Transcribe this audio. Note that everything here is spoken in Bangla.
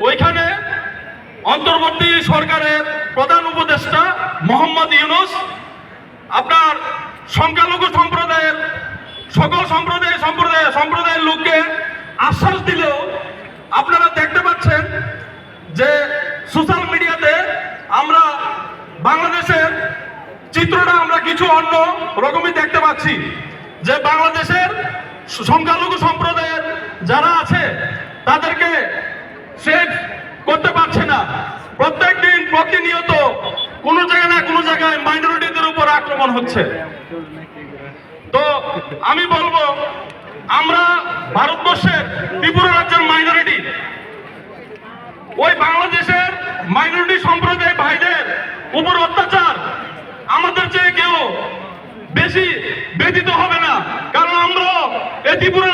ওইখানে অন্তর্বর্তী সরকারের প্রধান উপদেষ্টা মোহাম্মদ ইউনূস আপনার সংখ্যালঘু সম্প্রদায়ের সকল সম্প্রদায়ের লোককে আশ্বাস দিলেও আপনারা দেখতে পাচ্ছেন যে সোশ্যাল মিডিয়াতে আমরা বাংলাদেশের চিত্রটা আমরা কিছু অন্য রকমই দেখতে পাচ্ছি, যে বাংলাদেশের সংখ্যালঘু সম্প্রদায়ের যারা আছে তাদেরকে সেভ করতে পারছে না। প্রত্যেক দিন প্রতিনিয়ত কোনো জায়গায় না কোনো জায়গায় মাইনরিটিদের উপর আক্রমণ হচ্ছে। তো আমি বলবো, আমরা ভারতবর্ষের ত্রিপুরা রাজ্যের মাইনরিটি, ওই বাংলাদেশের মাইনরিটি সম্প্রদায় ভাইদের উপর অত্যাচার আমাদের চেয়ে কেউ বেশি ব্যতীত হবে না, কারণ আমরা এই ত্রিপুরা